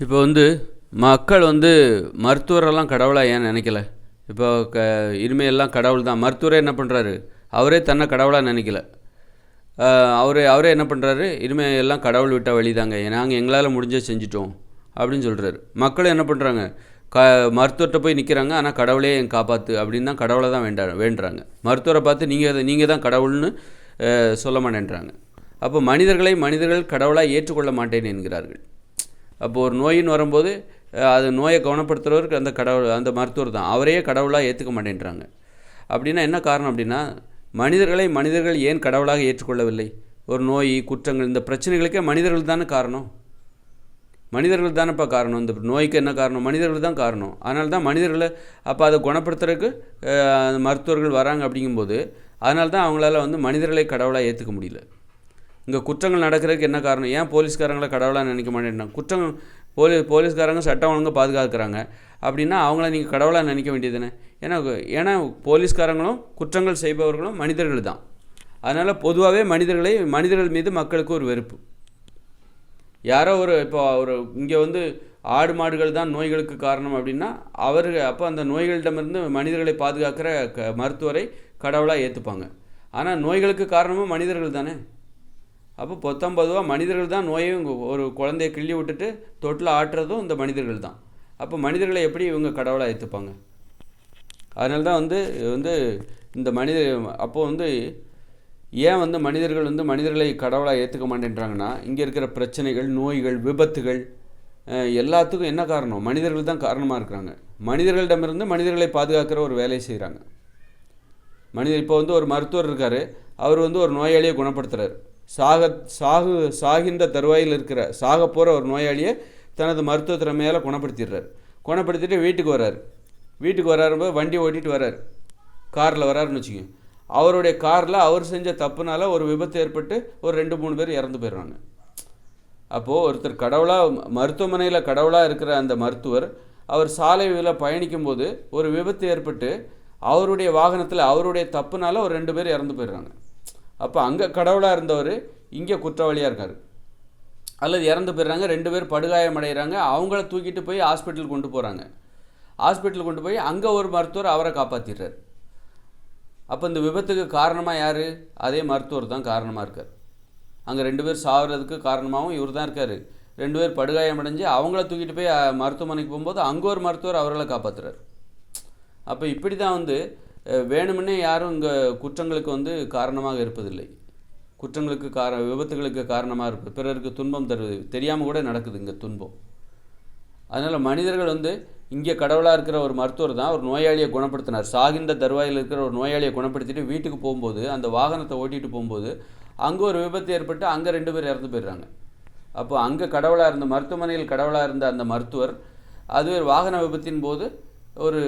இப்போ மக்கள் மருத்துவரெல்லாம் கடவுளாக ஏன் நினைக்கல? இப்போ இனிமேல் கடவுள் தான். மருத்துவரே என்ன பண்ணுறாரு? அவரே தன்னை கடவுளாக நினைக்கல. அவரே என்ன பண்ணுறாரு? இனிமேல் எல்லாம் கடவுள் விட்ட வழி தாங்க, நாங்கள் எங்களால் முடிஞ்ச செஞ்சிட்டோம் அப்படின்னு சொல்கிறாரு. மக்களும் என்ன பண்ணுறாங்க? மருத்துவர்கிட்ட போய் நிற்கிறாங்க, ஆனால் கடவுளே என் காப்பாற்று அப்படின்னு தான் கடவுளை தான் வேண்டுறாங்க. மருத்துவரை பார்த்து நீங்கள் தான் கடவுள்னு சொல்ல மாட்டேன்றாங்க. அப்போ மனிதர்கள் கடவுளாக ஏற்றுக்கொள்ள மாட்டேன் என்கிறார்கள். அப்போது ஒரு நோயின்னு வரும்போது அது நோயை குணப்படுத்துகிறவருக்கு அந்த மருத்துவர் தான், அவரையே கடவுளாக ஏற்றுக்க மாட்டேன்றாங்க. அப்படின்னா என்ன காரணம்? அப்படின்னா மனிதர்கள் ஏன் கடவுளாக ஏற்றுக்கொள்ளவில்லை? ஒரு நோய், குற்றங்கள், இந்த பிரச்சனைகளுக்கே மனிதர்கள் தானே காரணம். மனிதர்கள் தானேப்பா காரணம். இந்த நோய்க்கு என்ன காரணம்? மனிதர்கள் தான் காரணம். அதனால தான் மனிதர்களை அப்போ அதை குணப்படுத்துறதுக்கு மருத்துவர்கள் வராங்க. அப்படிங்கும்போது அதனால தான் அவங்களால மனிதர்களை கடவுளாக ஏற்றுக்க முடியல. இங்கே குற்றங்கள் நடக்கிறதுக்கு என்ன காரணம்? ஏன் போலீஸ்காரங்களை கடவுளாக நினைக்க மாட்டேன்றாங்க? போலீஸ்காரங்க சட்டம் ஒழுங்காக பாதுகாக்கிறாங்க அப்படின்னா அவங்கள நீங்கள் கடவுளாக நினைக்க வேண்டியது தானே. ஏன்னா போலீஸ்காரங்களும் குற்றங்கள் செய்பவர்களும் மனிதர்கள் தான். அதனால் பொதுவாகவே மனிதர்கள் மீது மக்களுக்கு ஒரு வெறுப்பு. யாரோ இப்போ இங்கே ஆடு மாடுகள் தான் நோய்களுக்கு காரணம் அப்படின்னா அப்போ அந்த நோய்களிடமிருந்து மனிதர்களை பாதுகாக்கிற மருத்துவரை கடவுளாக ஏற்றுப்பாங்க. ஆனால் நோய்களுக்கு காரணமும் மனிதர்கள் தானே. அப்போ பொதுவாக மனிதர்கள் தான் நோயையும் ஒரு குழந்தைய கிள்ளி விட்டுட்டு தொட்டில் ஆட்டுறதும் இந்த மனிதர்கள் தான். அப்போ மனிதர்களை எப்படி இவங்க கடவுளாக ஏற்றுப்பாங்க? அதனால தான் இந்த அப்போது ஏன் மனிதர்கள் மனிதர்களை கடவுளாக ஏற்றுக்க மாட்டேன்றாங்கன்னா, இங்கே இருக்கிற பிரச்சனைகள், நோய்கள், விபத்துகள் எல்லாத்துக்கும் என்ன காரணம்? மனிதர்கள் தான் காரணமாக இருக்கிறாங்க. மனிதர்களிடமிருந்து மனிதர்களை பாதுகாக்கிற ஒரு வேலையை செய்கிறாங்க. இப்போ ஒரு மருத்துவர் இருக்கார், அவர் ஒரு நோயாளியை குணப்படுத்துகிறார். சாகின்ற தருவாயில் இருக்கிற சாக போகிற ஒரு நோயாளியை தனது மருத்துவ மேலே குணப்படுத்திட்டு வீட்டுக்கு வர்றாரும்போது வண்டி ஓட்டிகிட்டு வர்றார், காரில் வர்றாருன்னு வச்சுக்கோங்க. அவருடைய காரில் அவர் செஞ்ச தப்புனால ஒரு விபத்து ஏற்பட்டு ஒரு 2-3 பேர் இறந்து போயிடுறாங்க. அப்போது ஒருத்தர் மருத்துவமனையில் கடவுளாக இருக்கிற அந்த மருத்துவர் அவர் சாலையில் பயணிக்கும்போது ஒரு விபத்து ஏற்பட்டு அவருடைய வாகனத்தில் அவருடைய தப்புனால ஒரு 2 பேர் இறந்து போயிடுறாங்க. அப்போ அங்கே கடவுளாக இருந்தவர் இங்கே குற்றவாளியாக இருக்கார், அல்லது இறந்து போயிடுறாங்க. 2 பேர் படுகாயம் அடைகிறாங்க. அவங்கள தூக்கிட்டு போய் ஹாஸ்பிட்டலுக்கு கொண்டு போய் அங்கே ஒரு மருத்துவர் அவரை காப்பாற்றிடுறார். அப்போ இந்த விபத்துக்கு காரணமாக யார்? அதே மருத்துவர் தான் காரணமாக இருக்கார். அங்கே 2 பேர் சாகிறதுக்கு காரணமாகவும் இவர் தான் இருக்கார். 2 பேர் படுகாயம் அடைஞ்சு அவங்கள தூக்கிட்டு போய் மருத்துவமனைக்கு போகும்போது அங்கே ஒரு மருத்துவர் அவர்களை காப்பாற்றுறார். அப்போ இப்படி தான் வேணுமுன்னே யாரும் இங்கே குற்றங்களுக்கு காரணமாக இருப்பதில்லை. குற்றங்களுக்கு விபத்துகளுக்கு காரணமாக இருப்பது பிறருக்கு துன்பம் தருவது தெரியாமல் கூட நடக்குது இங்கே துன்பம். அதனால் மனிதர்கள் இங்கே கடவுளாக இருக்கிற ஒரு மருத்துவர் தான் ஒரு நோயாளியை குணப்படுத்தினார். சாகின்ற தருவாயில் இருக்கிற ஒரு நோயாளியை குணப்படுத்திட்டு வீட்டுக்கு போகும்போது அந்த வாகனத்தை ஓட்டிகிட்டு போகும்போது அங்கே ஒரு விபத்து ஏற்பட்டு அங்கே 2 பேர் இறந்து போயிடுறாங்க. அப்போ அங்கே கடவுளாக இருந்த மருத்துவமனையில் கடவுளாக இருந்த அந்த மருத்துவர் அதுவே வாகன விபத்தின் போது ஒரு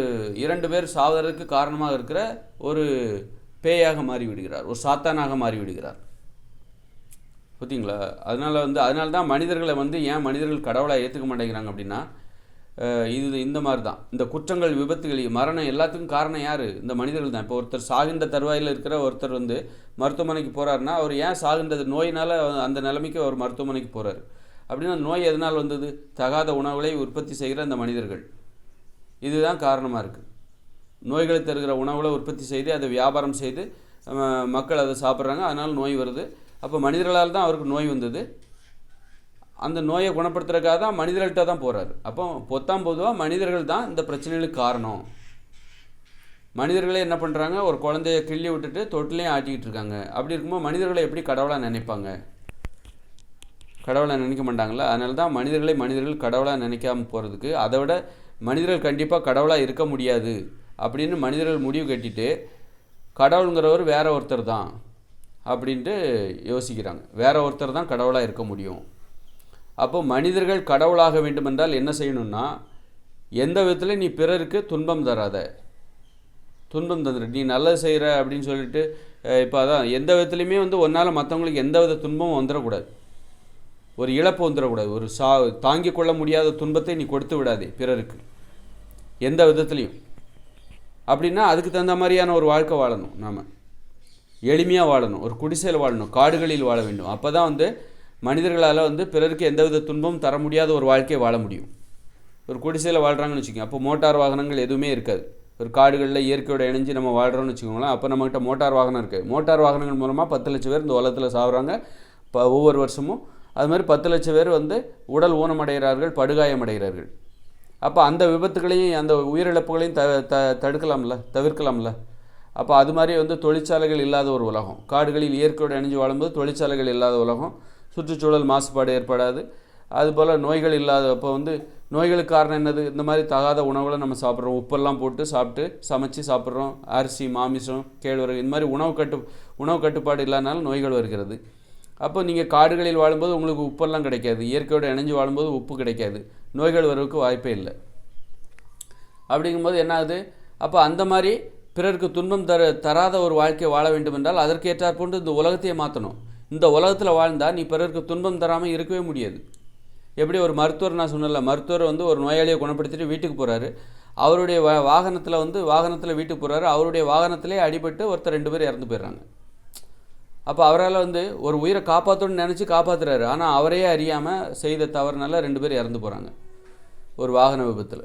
2 பேர் சாவதற்கு காரணமாக இருக்கிற ஒரு பேயாக மாறிவிடுகிறார், ஒரு சாத்தானாக மாறிவிடுகிறார். பார்த்தீங்களா? அதனால தான் மனிதர்களை ஏன் மனிதர்கள் கடவுளாக ஏற்றுக்க மாட்டேங்கிறாங்க அப்படின்னா இந்த மாதிரி தான். இந்த குற்றங்கள், விபத்துகள், மரணம் எல்லாத்துக்கும் காரணம் யார்? இந்த மனிதர்கள் தான். இப்போ ஒருத்தர் சாகின்ற தருவாயில் இருக்கிற ஒருத்தர் மருத்துவமனைக்கு போகிறாருன்னா அவர் ஏன் சாகின்றது? நோயினால் அந்த நிலைமைக்கு அவர் மருத்துவமனைக்கு போகிறார். அப்படின்னா நோய் எதனால் வந்தது? தகாத உணவுகளை உற்பத்தி செய்கிற அந்த மனிதர்கள், இதுதான் காரணமாக இருக்குது. நோய்களை தருகிற உணவுகளை உற்பத்தி செய்து அதை வியாபாரம் செய்து மக்கள் அதை சாப்பிட்றாங்க, அதனால் நோய் வருது. அப்போ மனிதர்களால் தான் அவருக்கு நோய் வந்தது. அந்த நோயை குணப்படுத்துறதுக்காக தான் மனிதர்கள்ட்ட தான் போகிறாரு. அப்போ பொதுவாக மனிதர்கள் தான் இந்த பிரச்சனைகளுக்கு காரணம். மனிதர்களே என்ன பண்ணுறாங்க? ஒரு குழந்தைய கிள்ளி விட்டுட்டு தொட்டிலையும் ஆட்டிக்கிட்டு இருக்காங்க. அப்படி இருக்கும்போது மனிதர்களை எப்படி கடவுளாக நினைப்பாங்க? கடவுளாக நினைக்க மாட்டாங்களா? அதனால தான் மனிதர்கள் கடவுளாக நினைக்காமல் போகிறதுக்கு, அதை விட மனிதர்கள் கண்டிப்பாக கடவுளாக இருக்க முடியாது அப்படின்னு மனிதர்கள் முடிவு கட்டிட்டு கடவுளுங்கிறவர் வேற ஒருத்தர் தான் அப்படின்ட்டு யோசிக்கிறாங்க. வேற ஒருத்தர் தான் கடவுளாக இருக்க முடியும். அப்போ மனிதர்கள் கடவுளாக வேண்டுமென்றால் என்ன செய்யணும்னா, எந்த விதத்தில் நீ பிறருக்கு துன்பம் தராத, துன்பம் தந்துடு. நீ நல்லது செய்கிற அப்படின்னு சொல்லிட்டு இப்போ அதான் எந்த விதத்துலையுமே ஒன்றால் மற்றவங்களுக்கு எந்த வித துன்பமும் வந்துடக்கூடாது, ஒரு இழப்பு வந்துடக்கூடாது, ஒரு தாங்கிக் கொள்ள முடியாத துன்பத்தை நீ கொடுத்து விடாதே பிறருக்கு எந்த விதத்துலையும். அப்படின்னா அதுக்கு தகுந்த மாதிரியான ஒரு வாழ்க்கை வாழணும். நாம் எளிமையாக வாழணும், ஒரு குடிசையில் வாழணும், காடுகளில் வாழ வேண்டும். அப்போ தான் மனிதர்களால் வந்து பிறருக்கு எந்தவித துன்பமும் தர முடியாத ஒரு வாழ்க்கையை வாழ முடியும். ஒரு குடிசையில் வாழ்கிறாங்கன்னு வச்சுக்கோங்க, அப்போ மோட்டார் வாகனங்கள் எதுவுமே இருக்காது. ஒரு காடுகளில் இயற்கையோட இணைஞ்சு நம்ம வாழ்கிறோம்னு வச்சுக்கோங்களேன். அப்போ நம்மகிட்ட மோட்டார் வாகனம் இருக்குது. மோட்டார் வாகனங்கள் மூலமாக 10 லட்சம் பேர் இந்த உலகத்தில் சாகுறாங்க ஒவ்வொரு வருஷமும். அது மாதிரி 10 லட்சம் பேர் வந்து உடல் ஊனமடைகிறார்கள், படுகாயமடைகிறார்கள். அப்போ அந்த விபத்துகளையும் அந்த உயிரிழப்புகளையும் தவிர்க்கலாம்ல. அப்போ அது மாதிரி வந்து தொழிற்சாலைகள் இல்லாத ஒரு உலகம், காடுகளில் இயற்கையோடு இணைஞ்சு வாழும்போது தொழிற்சாலைகள் இல்லாத உலகம், சுற்றுச்சூழல் மாசுபாடு ஏற்படாது. அதுபோல் நோய்கள் இல்லாத. அப்போ வந்து நோய்களுக்கு காரணம் என்னது? இந்த மாதிரி தகாத உணவுகளை நம்ம சாப்பிட்றோம், உப்பெல்லாம் போட்டு சமைச்சு சாப்பிட்றோம், அரிசி, மாமிசம், கேழ்வரகு, இந்த மாதிரி உணவு கட்டுப்பாடு இல்லாதனால நோய்கள் வருகிறது. அப்போ நீங்கள் காடுகளில் வாழும்போது உங்களுக்கு உப்பெல்லாம் கிடைக்காது, இயற்கையோடு இணைஞ்சு வாழும்போது உப்பு கிடைக்காது, நோய்கள் வருவதற்கு வாய்ப்பே இல்லை. அப்படிங்கும்போது என்ன ஆகுது? அப்போ அந்த மாதிரி பிறருக்கு துன்பம் தராத ஒரு வாழ்க்கையை வாழ வேண்டும் என்றால் அதற்கேற்றாற் போன்று இந்த உலகத்தையே மாற்றணும். இந்த உலகத்தில் வாழ்ந்தால் நீ பிறருக்கு துன்பம் தராமல் இருக்கவே முடியாது. எப்படி ஒரு மருத்துவர், நான் சொன்னல, மருத்துவர் வந்து ஒரு நோயாளியை குணப்படுத்திட்டு வீட்டுக்கு போகிறாரு. அவருடைய வாகனத்தில் வீட்டுக்கு போகிறாரு. அவருடைய வாகனத்திலே அடிபட்டு ஒருத்தர் 2 பேர் இறந்து போயிடுறாங்க. அப்போ அவரால் வந்து ஒரு உயிரை காப்பாற்றணும்னு நினச்சி காப்பாற்றுறாரு. ஆனால் அவரையே அறியாமல் செய்த தவறுனால 2 பேர் இறந்து போகிறாங்க ஒரு வாகன விபத்தில்,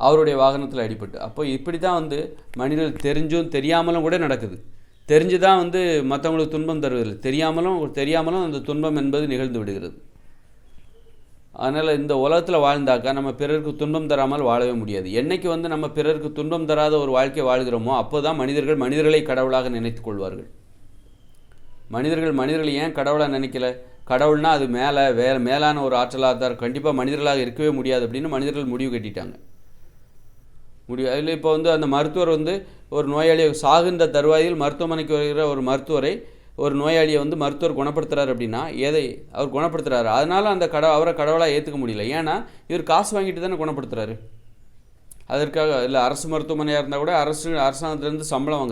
அவருடைய வாகனத்தில் அடிபட்டு. அப்போ இப்படி தான் வந்து மனிதர்கள் தெரிஞ்சும் தெரியாமலும் கூட நடக்குது. தெரிஞ்சு தான் வந்து மற்றவங்களுக்கு துன்பம் தருவதில்லை, தெரியாமலும் அந்த துன்பம் என்பது நிகழ்ந்து விடுகிறது. அதனால் இந்த உலகத்தில் வாழ்ந்தாக்கா நம்ம பிறருக்கு துன்பம் தராமல் வாழவே முடியாது. என்றைக்கு வந்து நம்ம பிறருக்கு துன்பம் தராத ஒரு வாழ்க்கை வாழ்கிறோமோ அப்போ தான் மனிதர்களை கடவுளாக நினைத்து கொள்வார்கள். மனிதர்களை ஏன் கடவுளாக நினைக்கல? கடவுள்னால் அது மேலான ஒரு ஆற்றலாக தான், கண்டிப்பாக மனிதர்களாக இருக்கவே முடியாது அப்படின்னு மனிதர்கள் முடிவு கட்டிட்டாங்க. அதில் இப்போ வந்து அந்த மருத்துவர் வந்து ஒரு நோயாளியை சாகுந்த தருவாயில் மருத்துவமனைக்கு வருகிற ஒரு மருத்துவரை, ஒரு நோயாளியை வந்து மருத்துவர் குணப்படுத்துகிறார் அப்படின்னா எதை அவர் குணப்படுத்துகிறாரு? அதனால் அந்த அவரை கடவுளாக ஏற்றுக்க முடியல. ஏன்னா இவர் காசு வாங்கிட்டு தானே குணப்படுத்துகிறாரு. அதற்காக இல்லை, அரசு மருத்துவமனையாக இருந்தால் கூட அரசாங்கத்திலேருந்து சம்பளம்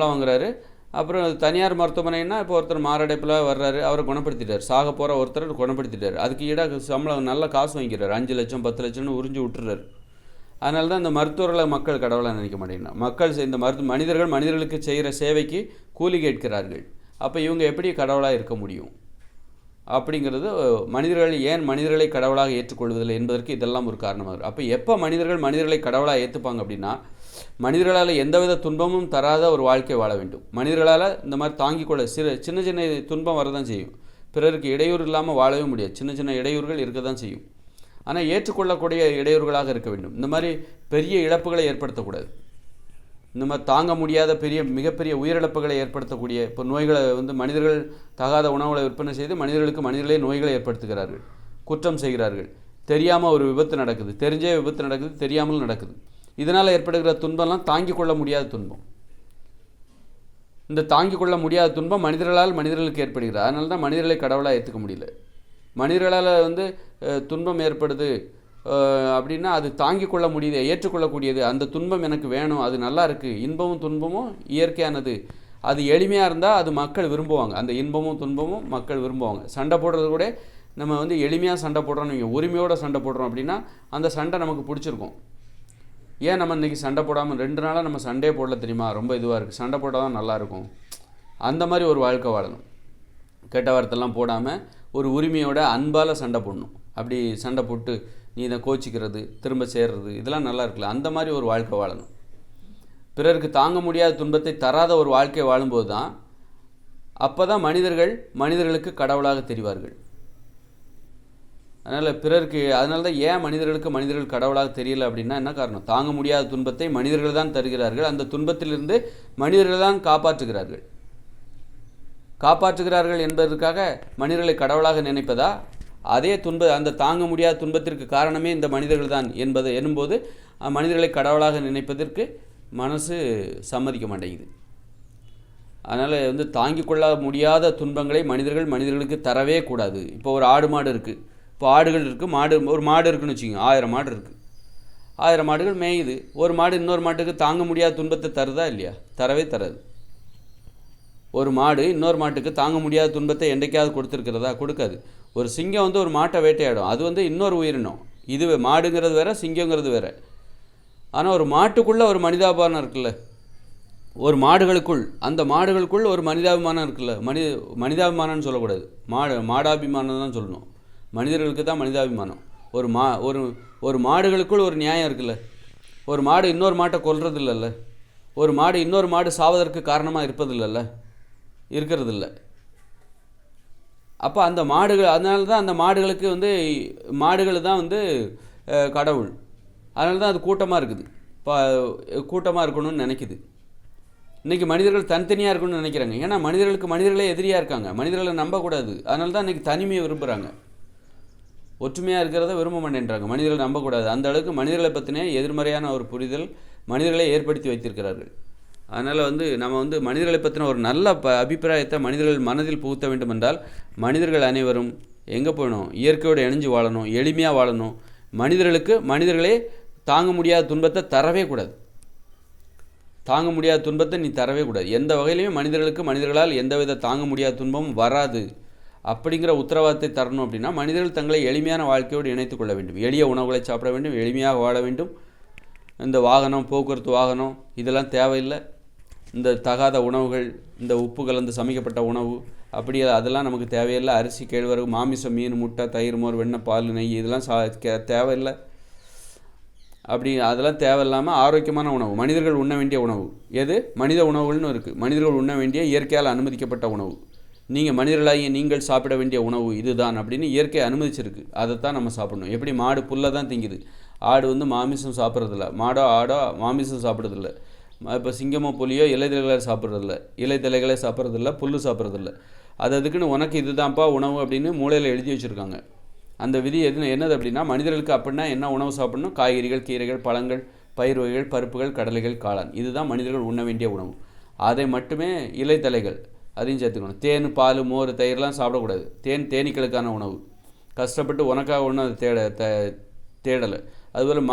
வாங்குறாரு. அப்புறம் தனியார் மருத்துவமனைன்னா இப்போ ஒருத்தர் மாரடைப்பில் வர்றாரு, அவரை குணப்படுத்திட்டார். சாக போகிற ஒருத்தர் குணப்படுத்திட்டார். அதுக்கு ஈடாக சம்பளம் நல்ல காசு வாங்கிக்கிறார். 5 லட்சம் 10 லட்சம்னு உறிஞ்சி விட்டுறாரு. அதனால தான் இந்த மருத்துவர்களை மக்கள் கடவுளாக நினைக்க மாட்டேங்கிறாங்க. இந்த மனிதர்களுக்கு செய்கிற சேவைக்கு கூலி கேட்கிறார்கள். அப்போ இவங்க எப்படி கடவுளாக இருக்க முடியும்? அப்படிங்கிறது மனிதர்களை கடவுளாக ஏற்றுக்கொள்வதில்லை என்பதற்கு இதெல்லாம் ஒரு காரணமாக. அப்போ எப்போ மனிதர்களை கடவுளாக ஏற்றுப்பாங்க அப்படின்னா, மனிதர்களால் எந்தவித துன்பமும் தராத ஒரு வாழ்க்கை வாழ வேண்டும். மனிதர்களால் இந்த மாதிரி தாங்கிக் கொள்ள சின்ன சின்ன துன்பம் வரதான் செய்யும். பிறருக்கு இடையூறு இல்லாமல் வாழவே முடியாது. சின்ன சின்ன இடையூறுகள் இருக்க தான் செய்யும். ஆனால் ஏற்றுக்கொள்ளக்கூடிய இடையூறுகளாக இருக்க வேண்டும். இந்த மாதிரி பெரிய இழப்புகளை ஏற்படுத்தக்கூடாது. இந்த மாதிரி தாங்க முடியாத மிகப்பெரிய உயிரிழப்புகளை ஏற்படுத்தக்கூடிய இப்போ நோய்களை வந்து மனிதர்கள் தகாத உணவுகளை விற்பனை செய்து மனிதர்களே நோய்களை ஏற்படுத்துகிறார்கள், குற்றம் செய்கிறார்கள். தெரியாமல் ஒரு விபத்து நடக்குது, தெரிஞ்சே விபத்து நடக்குது, தெரியாமல் நடக்குது. இதனால் ஏற்படுகிற துன்பம்லாம் தாங்கிக் கொள்ள முடியாத துன்பம். இந்த தாங்கிக் கொள்ள முடியாத துன்பம் மனிதர்களுக்கு ஏற்படுகிறது. அதனால தான் மனிதர்களை கடவுளாக ஏற்றுக்க முடியல. மனிதர்களால் வந்து துன்பம் ஏற்படுது அப்படின்னா அது தாங்கிக் கொள்ள முடியுது, ஏற்றுக்கொள்ளக்கூடியது. அந்த துன்பம் எனக்கு வேணும், அது நல்லா இருக்குது. இன்பமும் துன்பமும் இயற்கையானது. அது எளிமையாக இருந்தால் அது மக்கள் விரும்புவாங்க. அந்த இன்பமும் துன்பமும் மக்கள் விரும்புவாங்க. சண்டை போடுறது கூட நம்ம வந்து எளிமையாக சண்டை போடுறோம்னு, உரிமையோடு சண்டை போடுறோம் அப்படின்னா அந்த சண்டை நமக்கு பிடிச்சிருக்கும். ஏன் நம்ம இன்றைக்கி சண்டை போடாமல் 2 நாளாக நம்ம சண்டையே போடல தெரியுமா? ரொம்ப இதுவாக இருக்குது, சண்டை போட்டால் தான் நல்லாயிருக்கும். அந்த மாதிரி ஒரு வாழ்க்கை வாழணும். கெட்ட வார்த்தைலாம் போடாமல் ஒரு உரிமையோட அன்பால் சண்டை போடணும். அப்படி சண்டை போட்டு நீ இதை கோச்சிக்கிறது, திரும்ப சேர்றது, இதெல்லாம் நல்லா இருக்குல்ல. அந்த மாதிரி ஒரு வாழ்க்கை வாழணும். பிறருக்கு தாங்க முடியாத துன்பத்தை தராத ஒரு வாழ்க்கை வாழும்போது தான் அப்போ தான் மனிதர்களுக்கு கடவுளாக தெரிவார்கள். அதனால தான் ஏன் மனிதர்கள் கடவுளாக தெரியல அப்படின்னா என்ன காரணம்? தாங்க முடியாத துன்பத்தை மனிதர்கள் தான் தருகிறார்கள். அந்த துன்பத்திலிருந்து மனிதர்கள் தான் காப்பாற்றுகிறார்கள் என்பதற்காக மனிதர்களை கடவுளாக நினைப்பதா? அந்த தாங்க முடியாத துன்பத்திற்கு காரணமே இந்த மனிதர்கள் தான் எனும்போது மனிதர்களை கடவுளாக நினைப்பதற்கு மனசு சம்மதிக்க மாட்டேங்குது. அதனால் வந்து தாங்கிக் கொள்ள முடியாத துன்பங்களை மனிதர்களுக்கு தரவே கூடாது. இப்போ ஒரு ஆடு மாடு இருக்குது, இப்போ ஆடுகள் இருக்குது, ஒரு மாடு இருக்குன்னு வச்சுக்கோங்க, 1000 மாடு இருக்குது. 1000 மாடுகள் மேயுது. ஒரு மாடு இன்னொரு மாட்டுக்கு தாங்க முடியாத துன்பத்தை தருதா இல்லையா? தரவே தராது. ஒரு மாடு இன்னொரு மாட்டுக்கு தாங்க முடியாத துன்பத்தை என்றைக்காவது கொடுத்துருக்கிறதா? கொடுக்காது. ஒரு சிங்கம் வந்து ஒரு மாட்டை வேட்டையாடும், அது வந்து இன்னொரு உயிரினம். இது மாடுங்கிறது வேறு, சிங்கங்கிறது வேறு. ஆனால் ஒரு மாட்டுக்குள்ளே ஒரு மனிதாபானம் இருக்குல்ல, ஒரு மாடுகளுக்குள், அந்த மாடுகளுக்குள் ஒரு மனிதாபிமானம் இருக்குல்ல, மனிதாபிமானம்னு சொல்லக்கூடாது, மாடாபிமானம் தான் சொல்லணும். மனிதர்களுக்கு தான் மனிதாபிமானம். ஒரு மாடுகளுக்குள் ஒரு நியாயம் இருக்குல்ல. ஒரு மாடு இன்னொரு மாட்டை கொல்றது இல்லைல்ல. ஒரு மாடு இன்னொரு மாடு சாவதற்கு காரணமாக இருப்பதில்லைல்ல, இருக்கிறதில்ல. அப்போ அந்த மாடுகள், அதனால தான் அந்த மாடுகளுக்கு மாடுகள் தான் கடவுள். அதனால தான் அது கூட்டமாக இருக்குது, கூட்டமாக இருக்கணும்னு நினைக்குது. இன்றைக்கி மனிதர்கள் தனித்தனியாக இருக்கணும்னு நினைக்கிறாங்க. ஏன்னா மனிதர்களே எதிரியாக இருக்காங்க, மனிதர்களை நம்பக்கூடாது. அதனால தான் இன்றைக்கி தனிமையை விரும்புகிறாங்க, ஒற்றுமையாக இருக்கிறத விரும்ப மாட்டேன்றாங்க. மனிதர்களை நம்பக்கூடாது. அந்த அளவுக்கு மனிதர்களை பற்றின எதிர்மறையான ஒரு புரிதல் மனிதர்களை ஏற்படுத்தி வைத்திருக்கிறார்கள். அதனால் நம்ம மனிதர்களை பற்றின ஒரு நல்ல அபிப்பிராயத்தை மனிதர்கள் மனதில் புகுத்த வேண்டும் என்றால், மனிதர்கள் அனைவரும் எங்கே போகணும்? இயற்கையோடு இணைஞ்சு வாழணும், எளிமையாக வாழணும். மனிதர்களே தாங்க முடியாத துன்பத்தை தரவே கூடாது. தாங்க முடியாத துன்பத்தை நீ தரவே கூடாது. எந்த வகையிலையும் மனிதர்களால் எந்தவித தாங்க முடியாத துன்பமும் வராது அப்படிங்கிற உத்தரவாதத்தை தரணும். அப்படின்னா மனிதர்கள் தங்களை எளிமையான வாழ்க்கையோடு இணைத்து கொள்ள வேண்டும். எளிய உணவுகளை சாப்பிட வேண்டும், எளிமையாக வாழ வேண்டும். இந்த போக்குவரத்து வாகனம் இதெல்லாம் தேவையில்லை. இந்த தகாத உணவுகள், இந்த உப்பு கலந்து சமைக்கப்பட்ட உணவு அதெல்லாம் நமக்கு தேவையில்லை. அரிசி, கேழ்வரகு, மாமிசம், மீன், முட்டை, தயிர், மோர், வெண்ணெய், பால், நெய் இதெல்லாம் தேவையில்லை. அதெல்லாம் தேவையில்லாமல் ஆரோக்கியமான உணவு, மனிதர்கள் உண்ண வேண்டிய உணவு எது? மனித உணவுகள்னு இருக்குது. மனிதர்கள் உண்ண வேண்டிய இயற்கையால் அனுமதிக்கப்பட்ட உணவு, மனிதர்களாகிய நீங்கள் சாப்பிட வேண்டிய உணவு இதுதான் அப்படின்னு இயற்கை அனுமதிச்சிருக்கு. அதைத்தான் நம்ம சாப்பிடணும். எப்படி மாடு புல்லை தான் திங்குது, ஆடு மாமிசம் சாப்பிட்றதில்ல, ஆடோ மாமிசம் சாப்பிட்றதில்ல. இப்போ சிங்கமோ புலியோ இலைதலைகளை சாப்பிட்றதில்ல, புல் சாப்பிட்றதில்ல. அதுக்குன்னு உனக்கு இதுதான்ப்பா உணவு அப்படின்னு மூளையில் எழுதி வச்சுருக்காங்க. அந்த விதி என்னது அப்படின்னா, மனிதர்களுக்கு அப்படின்னா என்ன உணவு சாப்பிடணும்? காய்கறிகள், கீரைகள், பழங்கள், பயிர் வகைகள், பருப்புகள், கடலைகள், காளான், இதுதான் மனிதர்கள் உண்ண வேண்டிய உணவு. அதை மட்டுமே இலைத்தலைகள் அதையும் சேர்த்துக்கணும். தேன், பால், மோர், தயிர்லாம் சாப்பிடக்கூடாது. தேனீக்களுக்கான உணவு. கஷ்டப்பட்டு உனக்காக ஒன்றும் அது தேடலை. அதுபோல்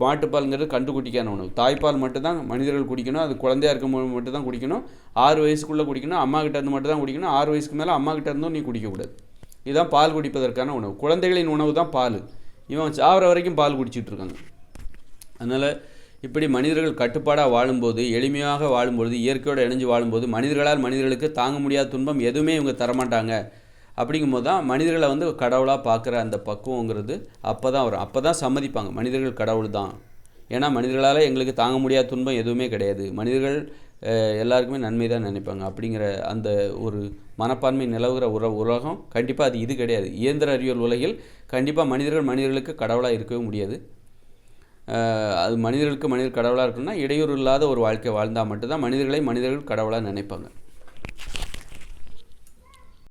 மாட்டுப்பாலுங்கிறது கண்டுக்குட்டிக்கான உணவு. தாய்ப்பால் மட்டும்தான் மனிதர்கள் குடிக்கணும். அது குழந்தையாக இருக்கும்போது மட்டும்தான் குடிக்கணும். 6 வயசுக்குள்ளே குடிக்கணும். அம்மா கிட்ட இருந்து மட்டும் தான் குடிக்கணும். 6 வயசுக்கு மேலே அம்மா கிட்ட இருந்தும் நீ குடிக்கக்கூடாது. இதுதான் பால் குடிப்பதற்கான உணவு. குழந்தைகளின் உணவு தான் பால். இவன் சாவர வரைக்கும் பால் குடிச்சிட்டு இருக்காங்க. அதனால் இப்படி மனிதர்கள் கட்டுப்பாடாக வாழும்போது, எளிமையாக வாழும்போது, இயற்கையோடு இணைஞ்சு வாழும்போது, மனிதர்களுக்கு தாங்க முடியாத துன்பம் எதுவுமே இவங்க தரமாட்டாங்க. அப்படிங்கும்போது தான் மனிதர்களை கடவுளாக பார்க்குற அந்த பக்குவங்கிறது அப்போ தான் வரும். அப்போ தான் சம்மதிப்பாங்க, மனிதர்கள் கடவுள் தான். ஏன்னா மனிதர்களால் எங்களுக்கு தாங்க முடியாத துன்பம் எதுவுமே கிடையாது, மனிதர்கள் எல்லாருக்குமே நன்மை தான் நினைப்பாங்க அப்படிங்கிற அந்த ஒரு மனப்பான்மை நிலவுகிற உலகம் கண்டிப்பாக இது கிடையாது. இயந்திர அறிவியல் உலகில் கண்டிப்பாக மனிதர்களுக்கு கடவுளாக இருக்கவே முடியாது. அது மனிதர்கள் கடவுளாக இருக்குன்னா இடையூறு இல்லாத ஒரு வாழ்க்கை வாழ்ந்தால் மட்டும்தான் மனிதர்கள் கடவுளாக நினைப்பாங்க.